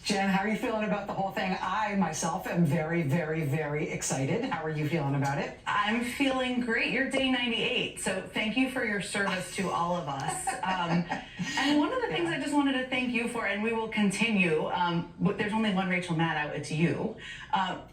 Jen, how are you feeling about the whole thing? I, myself, am very, very, very excited. How are you feeling about it? I'm feeling great. You're day 98, so thank you for your service to all of us. And one of the things I just wanted to thank you for, and we will continue, but there's only one Rachel Maddow, it's you,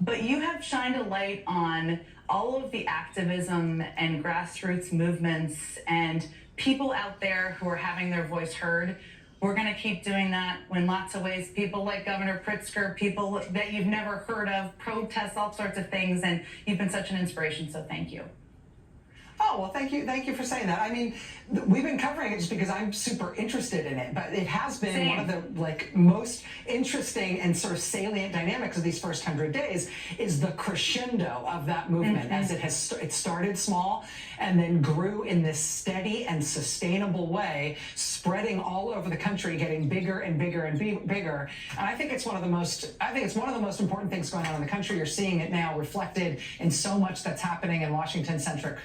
but you have shined a light on all of the activism and grassroots movements and people out there who are having their voice heard. We're going to keep doing that in lots of ways. People like Governor Pritzker, people that you've never heard of, protests, all sorts of things, and you've been such an inspiration, so thank you. Oh, well, thank you for saying that. I mean, we've been covering it just because I'm super interested in it, but it has been one of the most interesting and sort of salient dynamics of these first 100 days is the crescendo of that movement as it started small and then grew in this steady and sustainable way, spreading all over the country, getting bigger and bigger and bigger. And I think it's one of the most important things going on in the country. You're seeing it now reflected in so much that's happening in Washington-centric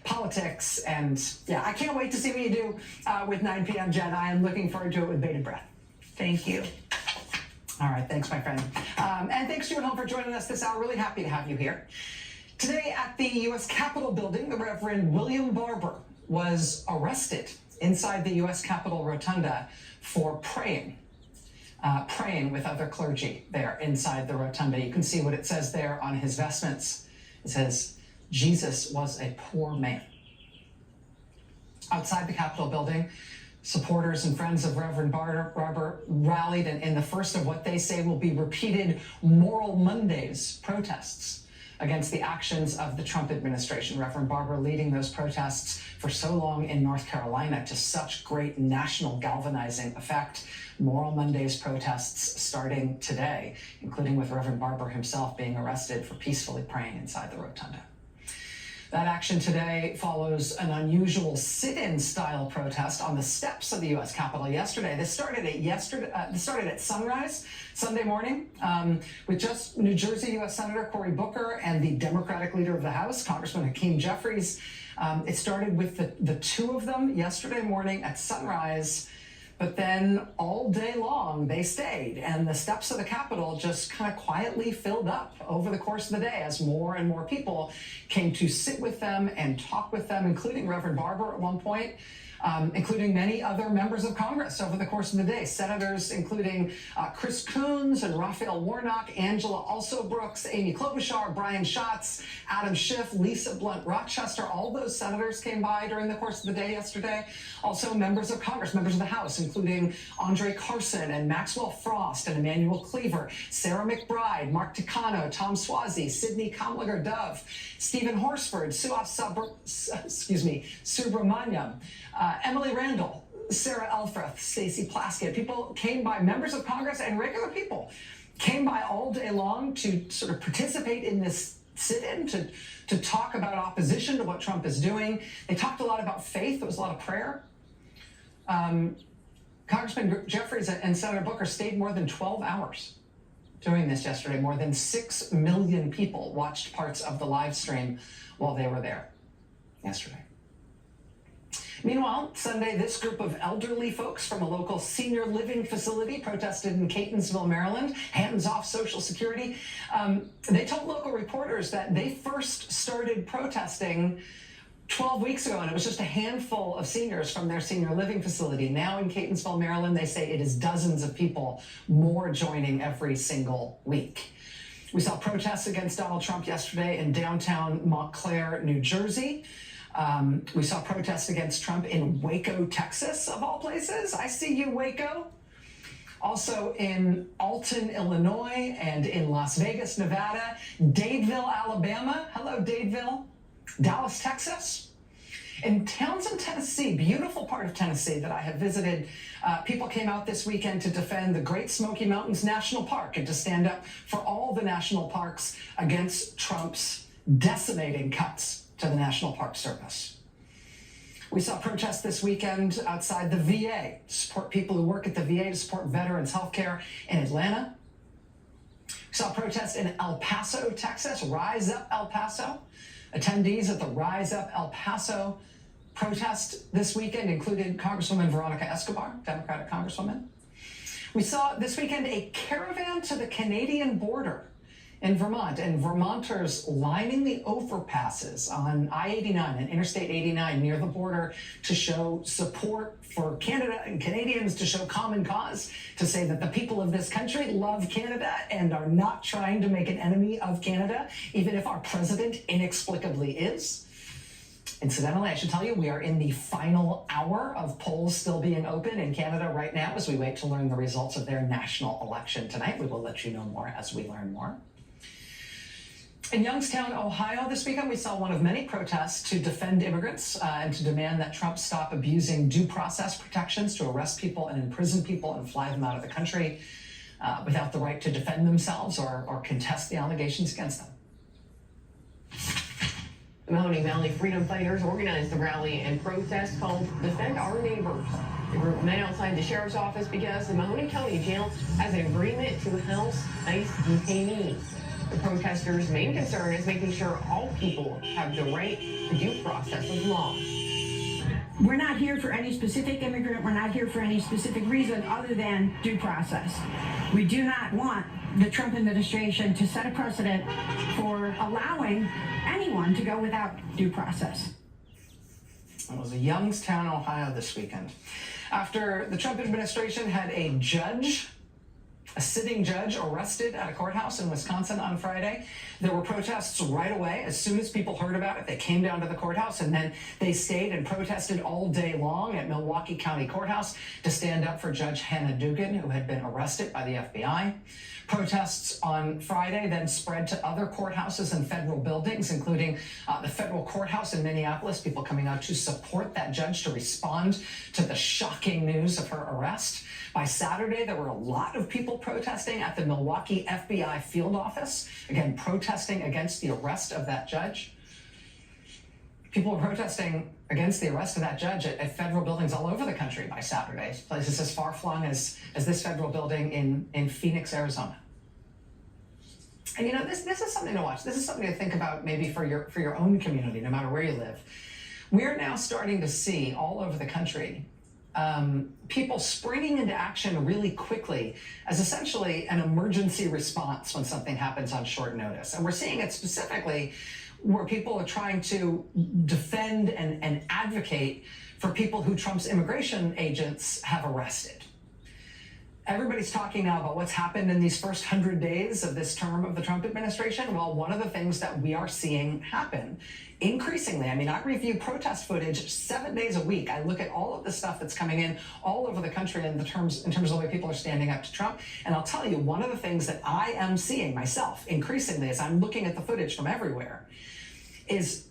politics, and yeah, I can't wait to see what you do with 9 p.m. Jen. I am looking forward to it with bated breath. Thank you. All right, thanks, my friend. And thanks to you at home for joining us this hour. Really happy to have you here. Today at the U.S. Capitol building, the Reverend William Barber was arrested inside the U.S. Capitol Rotunda for praying with other clergy there inside the rotunda. You can see what it says there on his vestments. It says, Jesus was a poor man. Outside the Capitol building, supporters and friends of Reverend Barber rallied in the first of what they say will be repeated Moral Mondays protests against the actions of the Trump administration. Reverend Barber leading those protests for so long in North Carolina to such great national galvanizing effect. Moral Mondays protests starting today, including with Reverend Barber himself being arrested for peacefully praying inside the rotunda. That action today follows an unusual sit-in style protest on the steps of the U.S. Capitol yesterday. This started at sunrise Sunday morning with just New Jersey U.S. Senator Cory Booker and the Democratic leader of the House, Congressman Hakeem Jeffries. It started with the two of them yesterday morning at sunrise. But then all day long, they stayed, and the steps of the Capitol just kind of quietly filled up over the course of the day as more and more people came to sit with them and talk with them, including Reverend Barber at one point, including many other members of Congress over the course of the day. Senators including Chris Coons and Raphael Warnock, Angela Also-Brooks, Amy Klobuchar, Brian Schatz, Adam Schiff, Lisa Blunt-Rochester. All those senators came by during the course of the day yesterday. Also members of Congress, members of the House, including Andre Carson and Maxwell Frost and Emmanuel Cleaver, Sarah McBride, Mark Takano, Tom Suozzi, Sidney Kamlager-Dove, Stephen Horsford, Subramaniam, Emily Randall, Sarah Elfreth, Stacey Plaskett. People came by, members of Congress and regular people came by all day long to sort of participate in this sit-in, to talk about opposition to what Trump is doing. They talked a lot about faith. There was a lot of prayer. Congressman Jeffries and Senator Booker stayed more than 12 hours doing this yesterday. More than 6 million people watched parts of the live stream while they were there yesterday. Meanwhile, Sunday, this group of elderly folks from a local senior living facility protested in Catonsville, Maryland, hands off Social Security. They told local reporters that they first started protesting 12 weeks ago, and it was just a handful of seniors from their senior living facility. Now in Catonsville, Maryland, they say it is dozens of people more joining every single week. We saw protests against Donald Trump yesterday in downtown Montclair, New Jersey. We saw protests against Trump in Waco, Texas, of all places. I see you, Waco. Also in Alton, Illinois, and in Las Vegas, Nevada. Dadeville, Alabama. Hello, Dadeville. Dallas, Texas. In Townsend, Tennessee, beautiful part of Tennessee that I have visited, people came out this weekend to defend the Great Smoky Mountains National Park and to stand up for all the national parks against Trump's decimating cuts to the National Park Service. We saw protests this weekend outside the VA to support people who work at the VA, to support veterans' health care in Atlanta. We saw protests in El Paso, Texas, Rise Up El Paso. Attendees at the Rise Up El Paso protest this weekend included Congresswoman Veronica Escobar, Democratic Congresswoman. We saw this weekend a caravan to the Canadian border in Vermont, and Vermonters lining the overpasses on I-89 and Interstate 89 near the border to show support for Canada and Canadians, to show common cause, to say that the people of this country love Canada and are not trying to make an enemy of Canada, even if our president inexplicably is. Incidentally, I should tell you, we are in the final hour of polls still being open in Canada right now as we wait to learn the results of their national election tonight. We will let you know more as we learn more. In Youngstown, Ohio, this weekend, we saw one of many protests to defend immigrants and to demand that Trump stop abusing due process protections to arrest people and imprison people and fly them out of the country without the right to defend themselves or contest the allegations against them. The Mahoning Valley Freedom Fighters organized the rally and protest called Defend Our Neighbors. The group met outside the sheriff's office because the Mahoning County Jail has an agreement to house ICE detainees. The protesters' main concern is making sure all people have the right to due process of law. We're not here for any specific immigrant. We're not here for any specific reason other than due process. We do not want the Trump administration to set a precedent for allowing anyone to go without due process. It was Youngstown, Ohio this weekend. After the Trump administration had a sitting judge arrested at a courthouse in Wisconsin on Friday, there were protests right away. As soon as people heard about it, they came down to the courthouse, and then they stayed and protested all day long at Milwaukee County Courthouse to stand up for Judge Hannah Dugan, who had been arrested by the FBI. Protests on Friday then spread to other courthouses and federal buildings, including the federal courthouse in Minneapolis, people coming out to support that judge to respond to the shocking news of her arrest. By Saturday, there were a lot of people protesting at the Milwaukee FBI field office, again, protesting against the arrest of that judge. People were protesting against the arrest of that judge at federal buildings all over the country by Saturday, places as far-flung as this federal building in Phoenix, Arizona. And you know, this is something to watch. This is something to think about maybe for your own community, no matter where you live. We're now starting to see all over the country people springing into action really quickly as essentially an emergency response when something happens on short notice. And we're seeing it specifically where people are trying to defend and advocate for people who Trump's immigration agents have arrested. Everybody's talking now about what's happened in these first 100 days of this term of the Trump administration. Well, one of the things that we are seeing happen increasingly, I mean, I review protest footage 7 days a week. I look at all of the stuff that's coming in all over the country in terms of the way people are standing up to Trump. And I'll tell you, one of the things that I am seeing myself increasingly as I'm looking at the footage from everywhere is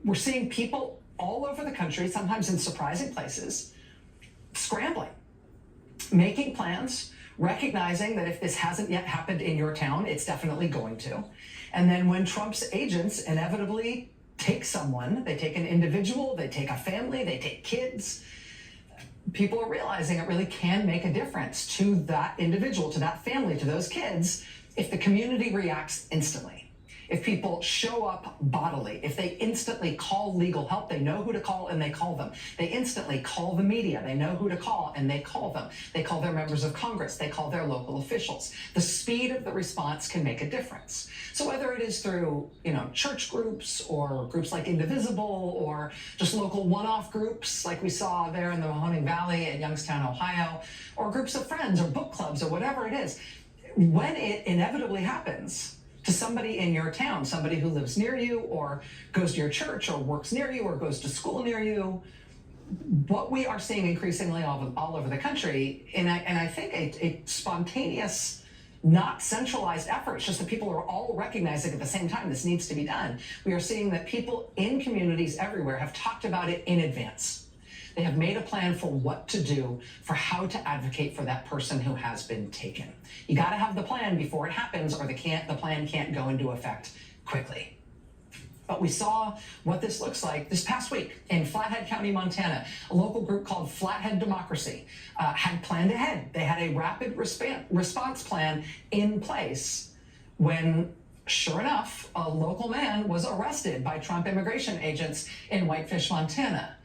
we're seeing people all over the country, sometimes in surprising places, scrambling, making plans, recognizing that if this hasn't yet happened in your town, it's definitely going to. And then when Trump's agents inevitably take someone, they take an individual, they take a family, they take kids, people are realizing it really can make a difference to that individual, to that family, to those kids, if the community reacts instantly. If people show up bodily, if they instantly call legal help, they know who to call and they call them. They instantly call the media, they know who to call and they call them. They call their members of Congress, they call their local officials. The speed of the response can make a difference. So whether it is through, church groups or groups like Indivisible or just local one-off groups like we saw there in the Mahoning Valley at Youngstown, Ohio, or groups of friends or book clubs or whatever it is, when it inevitably happens to somebody in your town, somebody who lives near you or goes to your church or works near you or goes to school near you, what we are seeing increasingly all over the country, and I think a spontaneous, not centralized effort, it's just that people are all recognizing at the same time this needs to be done. We are seeing that people in communities everywhere have talked about it in advance. They have made a plan for what to do, for how to advocate for that person who has been taken. You got to have the plan before it happens, or the plan can't go into effect quickly. But we saw what this looks like this past week in Flathead County, Montana. A local group called Flathead Democracy had planned ahead. They had a rapid response plan in place when, sure enough, a local man was arrested by Trump immigration agents in Whitefish, Montana.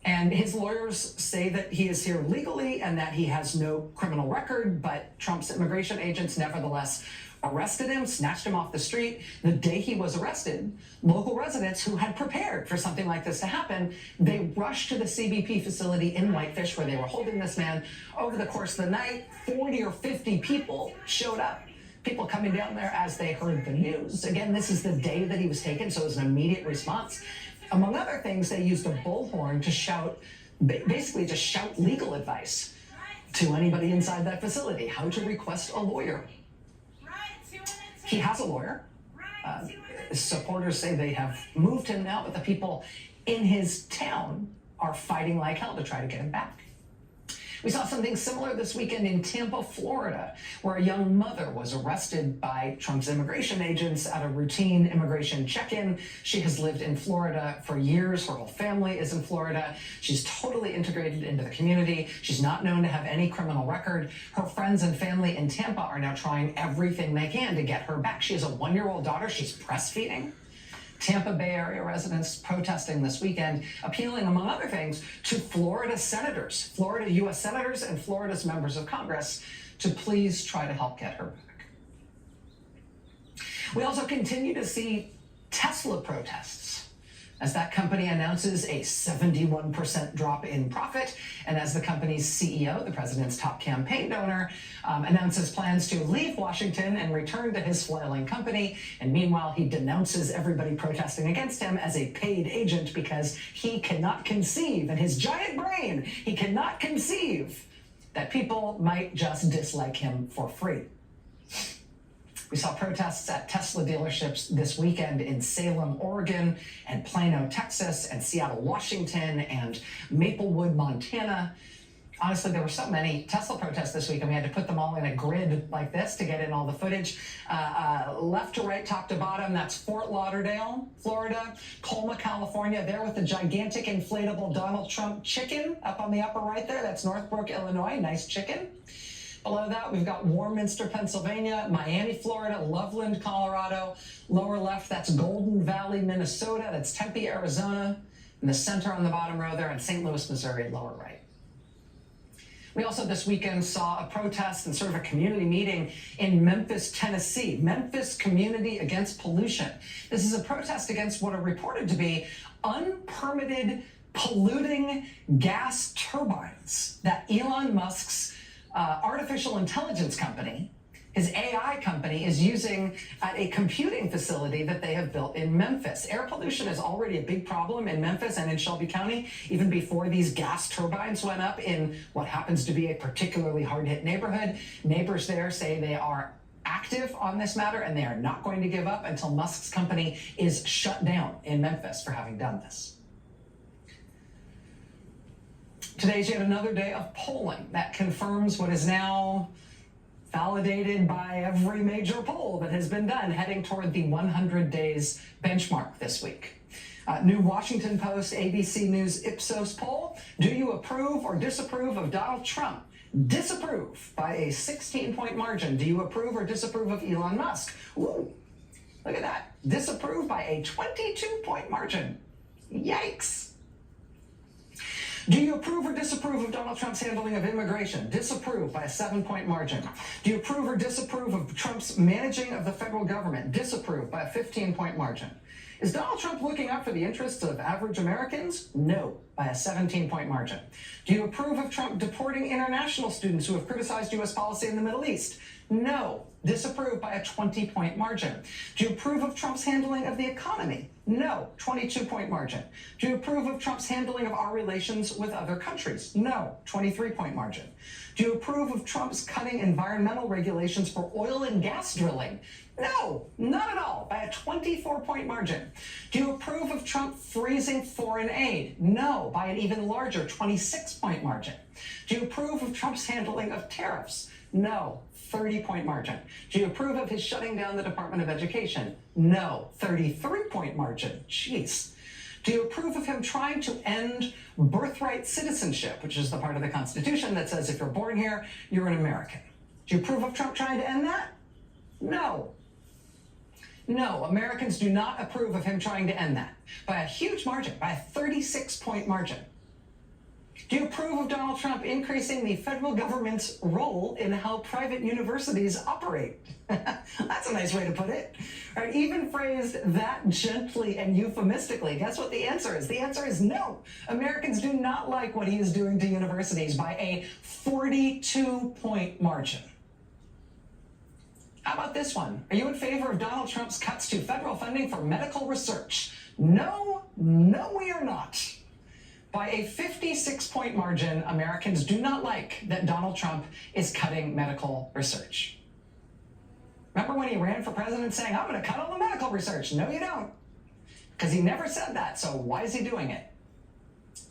And his lawyers say that he is here legally and that he has no criminal record, but Trump's immigration agents nevertheless arrested him, snatched him off the street. The day he was arrested, local residents who had prepared for something like this to happen, they rushed to the CBP facility in Whitefish where they were holding this man. Over the course of the night, 40 or 50 people showed up. People coming down there as they heard the news. Again, this is the day that he was taken, so it was an immediate response. Among other things, they used a bullhorn to shout, basically just shout legal advice to anybody inside that facility, how to request a lawyer. He has a lawyer. Supporters say they have moved him now, but the people in his town are fighting like hell to try to get him back. We saw something similar this weekend in Tampa, Florida, where a young mother was arrested by Trump's immigration agents at a routine immigration check-in. She has lived in Florida for years. Her whole family is in Florida. She's totally integrated into the community. She's not known to have any criminal record. Her friends and family in Tampa are now trying everything they can to get her back. She has a 1-year-old daughter she's breastfeeding. Tampa Bay area residents protesting this weekend, appealing, among other things, to Florida senators, Florida U.S. senators and Florida's members of Congress to please try to help get her back. We also continue to see Tesla protests as that company announces a 71% drop in profit, and as the company's CEO, the president's top campaign donor, announces plans to leave Washington and return to his flailing company. And meanwhile, he denounces everybody protesting against him as a paid agent because he cannot conceive, in his giant brain, he cannot conceive that people might just dislike him for free. We saw protests at Tesla dealerships this weekend in Salem, Oregon, and Plano, Texas, and Seattle, Washington, and Maplewood, Montana. Honestly, there were so many Tesla protests this week, and we had to put them all in a grid like this to get in all the footage. Left to right, top to bottom, that's Fort Lauderdale, Florida, Colma, California, there with the gigantic inflatable Donald Trump chicken up on the upper right there. That's Northbrook, Illinois, nice chicken. Below that, we've got Warminster, Pennsylvania, Miami, Florida, Loveland, Colorado. Lower left, that's Golden Valley, Minnesota. That's Tempe, Arizona. In the center on the bottom row there, and St. Louis, Missouri, lower right. We also this weekend saw a protest and sort of a community meeting in Memphis, Tennessee. Memphis Community Against Pollution. This is a protest against what are reported to be unpermitted polluting gas turbines that Elon Musk's artificial intelligence company, his AI company, is using at a computing facility that they have built in Memphis. Air pollution is already a big problem in Memphis and in Shelby County, even before these gas turbines went up in what happens to be a particularly hard-hit neighborhood. Neighbors there say they are active on this matter and they are not going to give up until Musk's company is shut down in Memphis for having done this. Today's yet another day of polling that confirms what is now validated by every major poll that has been done, heading toward the 100 days benchmark this week. New Washington Post, ABC News Ipsos poll. Do you approve or disapprove of Donald Trump? Disapprove by a 16-point margin. Do you approve or disapprove of Elon Musk? Ooh, look at that. Disapprove by a 22-point margin. Yikes. Do you approve or disapprove of Donald Trump's handling of immigration? Disapprove by a 7-point margin. Do you approve or disapprove of Trump's managing of the federal government? Disapprove by a 15-point margin. Is Donald Trump looking out for the interests of average Americans? No, by a 17-point margin. Do you approve of Trump deporting international students who have criticized U.S. policy in the Middle East? No. Disapprove by a 20-point margin. Do you approve of Trump's handling of the economy? No. 22-point margin. Do you approve of Trump's handling of our relations with other countries? No. 23-point margin. Do you approve of Trump's cutting environmental regulations for oil and gas drilling? No, not at all, by a 24-point margin. Do you approve of Trump freezing foreign aid? No, by an even larger 26-point margin. Do you approve of Trump's handling of tariffs? No, 30-point margin. Do you approve of his shutting down the Department of Education? No, 33-point margin. Jeez. Do you approve of him trying to end birthright citizenship, which is the part of the Constitution that says if you're born here, you're an American? Do you approve of Trump trying to end that? No. No, Americans do not approve of him trying to end that by a huge margin, by a 36-point margin. Do you approve of Donald Trump increasing the federal government's role in how private universities operate? That's a nice way to put it. Right, even phrased that gently and euphemistically, guess what the answer is? The answer is no. Americans do not like what he is doing to universities by a 42-point margin. How about this one? Are you in favor of Donald Trump's cuts to federal funding for medical research? No, we are not. By a 56-point margin, Americans do not like that Donald Trump is cutting medical research. Remember when he ran for president saying, I'm going to cut all the medical research? No, you don't. Because he never said that, so why is he doing it?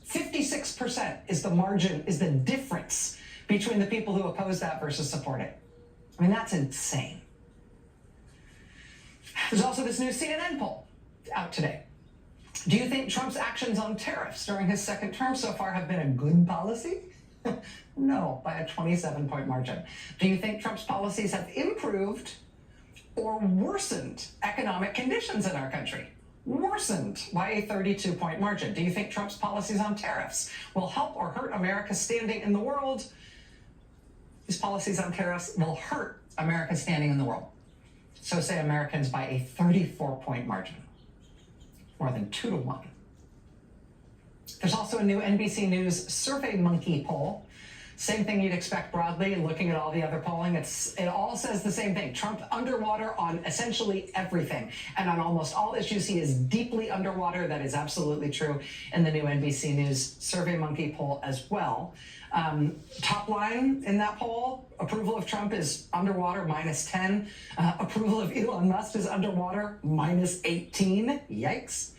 56% is the margin, is the difference between the people who oppose that versus support it. I mean, that's insane. There's also this new CNN poll out today. Do you think Trump's actions on tariffs during his second term so far have been a good policy? No, by a 27-point margin. Do you think Trump's policies have improved or worsened economic conditions in our country? Worsened by a 32-point margin. Do you think Trump's policies on tariffs will help or hurt America's standing in the world? His policies on tariffs will hurt America's standing in the world. So say Americans by a 34-point margin. More than 2-1. There's also a new NBC News SurveyMonkey poll. Same thing you'd expect broadly, looking at all the other polling. It all says the same thing. Trump underwater on essentially everything. And on almost all issues, he is deeply underwater. That is absolutely true in the new NBC News SurveyMonkey poll as well. Top line in that poll, approval of Trump is underwater, -10. Approval of Elon Musk is underwater, -18. Yikes.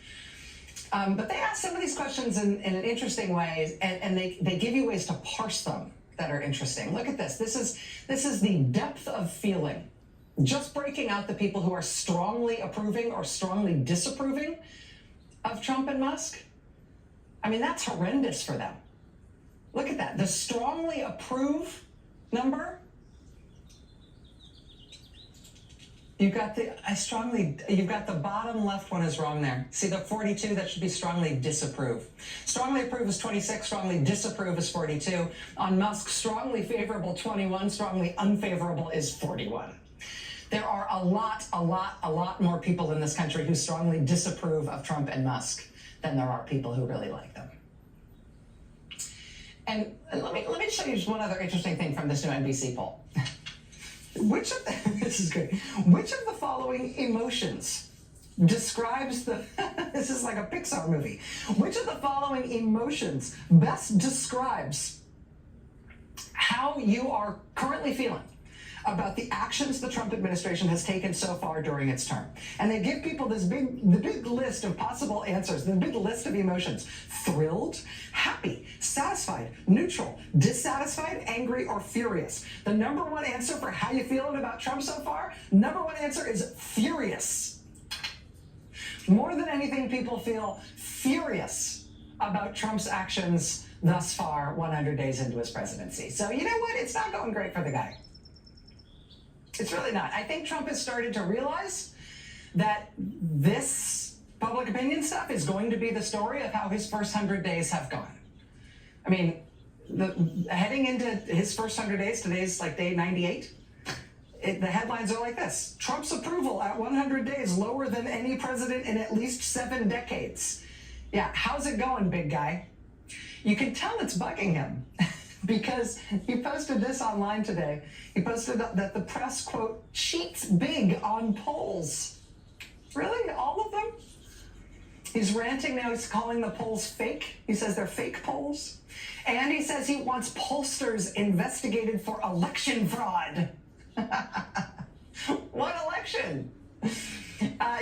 But they ask some of these questions in an interesting way, and they give you ways to parse them that are interesting. Look at this. This is the depth of feeling. Just breaking out the people who are strongly approving or strongly disapproving of Trump and Musk. I mean, that's horrendous for them. Look at that. The strongly approve number. You've got the bottom left one is wrong there. See the 42, that should be strongly disapprove. Strongly approve is 26, strongly disapprove is 42. On Musk, strongly favorable 21, strongly unfavorable is 41. There are a lot more people in this country who strongly disapprove of Trump and Musk than there are people who really like them. And let me show you just one other interesting thing from this new NBC poll. This is great. Which of the following emotions describes the, this is like a Pixar movie. Which of the following emotions best describes how you are currently feeling about the actions the Trump administration has taken so far during its term? And they give people the big list of possible answers, the big list of emotions. Thrilled, happy, satisfied, neutral, dissatisfied, angry, or furious. The number one answer for how you feeling about Trump so far, number one answer is furious. More than anything, people feel furious about Trump's actions thus far, 100 days into his presidency. So you know what? It's not going great for the guy. It's really not. I think Trump has started to realize that this public opinion stuff is going to be the story of how his first 100 days have gone. I mean, heading into his first 100 days, today's like day 98, the headlines are like this. Trump's approval at 100 days lower than any president in at least 7 decades. Yeah, how's it going, big guy? You can tell it's bugging him. Because he posted this online today. He posted that the press, quote, cheats big on polls. Really? All of them? He's ranting now. He's calling the polls fake. He says they're fake polls. And he says he wants pollsters investigated for election fraud. What election?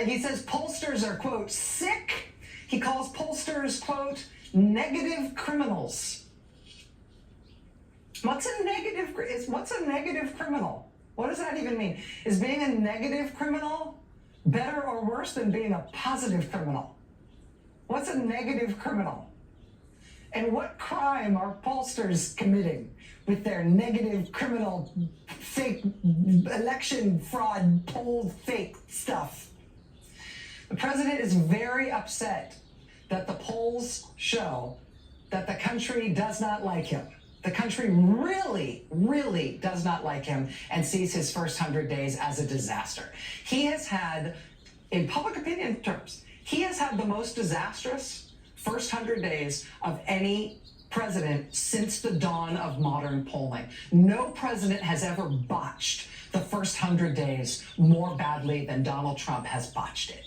He says pollsters are, quote, sick. He calls pollsters, quote, negative criminals. What's a negative criminal? What does that even mean? Is being a negative criminal better or worse than being a positive criminal? What's a negative criminal? And what crime are pollsters committing with their negative criminal, fake election fraud, poll fake stuff? The president is very upset that the polls show that the country does not like him. The country really, really does not like him and sees his first 100 days as a disaster. He has had, in public opinion terms, he has had the most disastrous first 100 days of any president since the dawn of modern polling. No president has ever botched the first 100 days more badly than Donald Trump has botched it.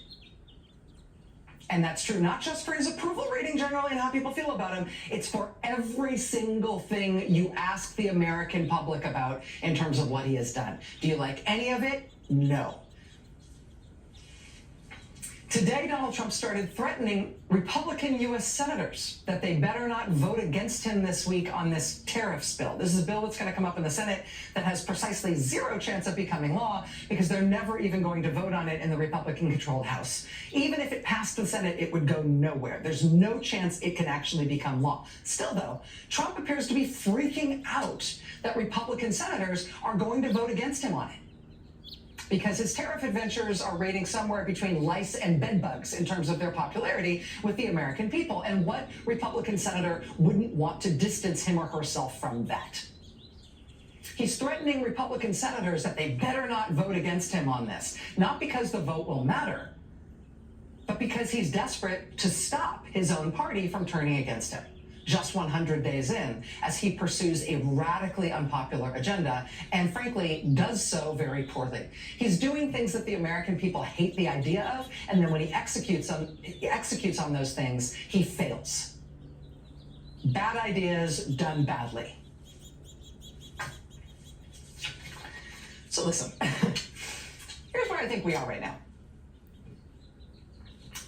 And that's true not just for his approval rating generally and how people feel about him, it's for every single thing you ask the American public about in terms of what he has done. Do you like any of it? No. Today, Donald Trump started threatening Republican U.S. senators that they better not vote against him this week on this tariffs bill. This is a bill that's going to come up in the Senate that has precisely zero chance of becoming law because they're never even going to vote on it in the Republican-controlled House. Even if it passed the Senate, it would go nowhere. There's no chance it can actually become law. Still, though, Trump appears to be freaking out that Republican senators are going to vote against him on it, because his tariff adventures are rating somewhere between lice and bedbugs in terms of their popularity with the American people. And what Republican senator wouldn't want to distance him or herself from that? He's threatening Republican senators that they better not vote against him on this, not because the vote will matter, but because he's desperate to stop his own party from turning against him. Just 100 days in, as he pursues a radically unpopular agenda, and frankly, does so very poorly. He's doing things that the American people hate the idea of, and then when he executes on those things, he fails. Bad ideas done badly. So listen, here's where I think we are right now.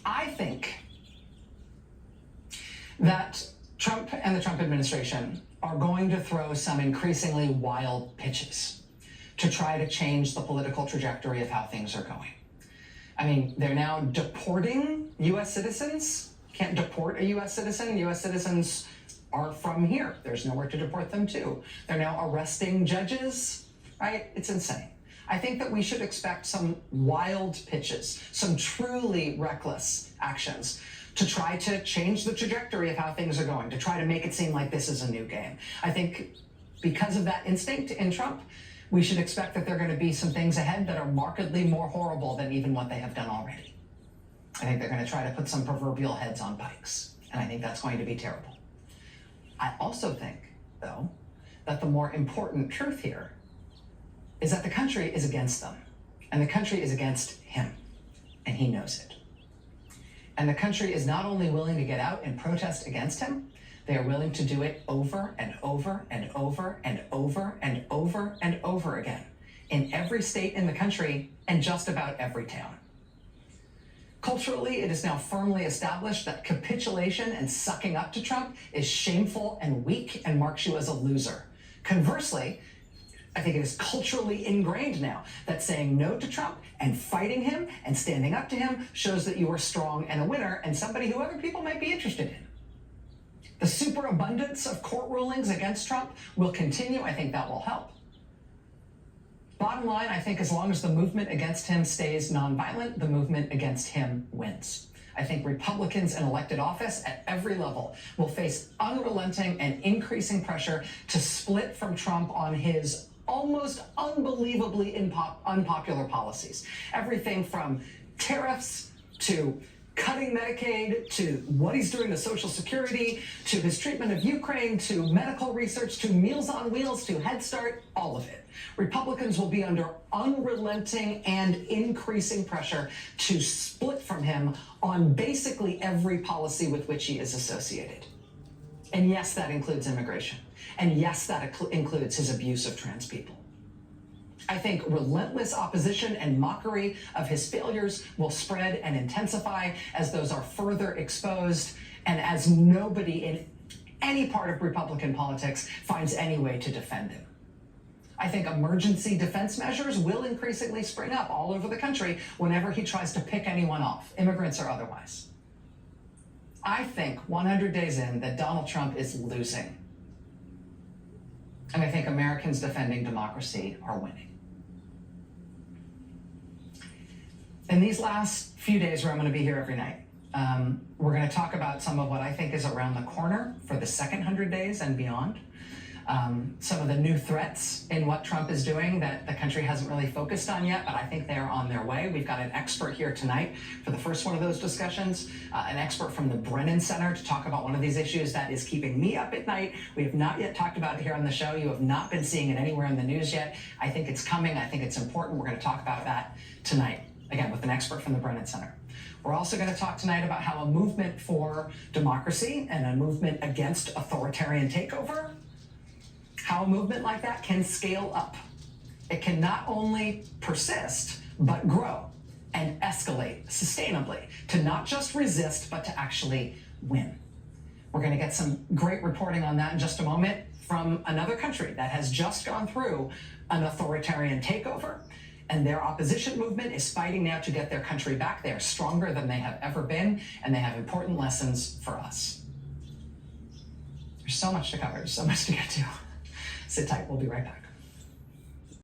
I think that Trump and the Trump administration are going to throw some increasingly wild pitches to try to change the political trajectory of how things are going. I mean, they're now deporting U.S. citizens. Can't deport a U.S. citizen. U.S. citizens are from here. There's nowhere to deport them to. They're now arresting judges, right? It's insane. I think that we should expect some wild pitches, some truly reckless actions to try to change the trajectory of how things are going, to try to make it seem like this is a new game. I think because of that instinct in Trump, we should expect that there are going to be some things ahead that are markedly more horrible than even what they have done already. I think they're going to try to put some proverbial heads on pikes, and I think that's going to be terrible. I also think, though, that the more important truth here is that the country is against them, and the country is against him, and he knows it. And the country is not only willing to get out and protest against him, they are willing to do it over and over and over and over and over and over again in every state in the country and just about every town. Culturally, it is now firmly established that capitulation and sucking up to Trump is shameful and weak and marks you as a loser. Conversely, I think it is culturally ingrained now that saying no to Trump and fighting him and standing up to him shows that you are strong and a winner and somebody who other people might be interested in. The superabundance of court rulings against Trump will continue. I think that will help. Bottom line, I think as long as the movement against him stays nonviolent, the movement against him wins. I think Republicans in elected office at every level will face unrelenting and increasing pressure to split from Trump on his almost unbelievably unpopular policies. Everything from tariffs to cutting Medicaid, to what he's doing to Social Security, to his treatment of Ukraine, to medical research, to Meals on Wheels, to Head Start, all of it. Republicans will be under unrelenting and increasing pressure to split from him on basically every policy with which he is associated. And yes, that includes immigration. And yes, that includes his abuse of trans people. I think relentless opposition and mockery of his failures will spread and intensify as those are further exposed and as nobody in any part of Republican politics finds any way to defend him. I think emergency defense measures will increasingly spring up all over the country whenever he tries to pick anyone off, immigrants or otherwise. I think 100 days in that Donald Trump is losing. And I think Americans defending democracy are winning. In these last few days where I'm going to be here every night, We're going to talk about some of what I think is around the corner for the second 100 days and beyond. Some of the new threats in what Trump is doing that the country hasn't really focused on yet, but I think they're on their way. We've got an expert here tonight for the first one of those discussions, an expert from the Brennan Center to talk about one of these issues that is keeping me up at night. We have not yet talked about it here on the show. You have not been seeing it anywhere in the news yet. I think it's coming. I think it's important. We're going to talk about that tonight, again, with an expert from the Brennan Center. We're also going to talk tonight about how a movement for democracy and a movement against authoritarian takeover, how a movement like that can scale up. It can not only persist, but grow and escalate sustainably to not just resist, but to actually win. We're going to get some great reporting on that in just a moment from another country that has just gone through an authoritarian takeover. And their opposition movement is fighting now to get their country back. They are stronger than they have ever been, and they have important lessons for us. There's so much to cover, so much to get to. Sit tight, we'll be right back.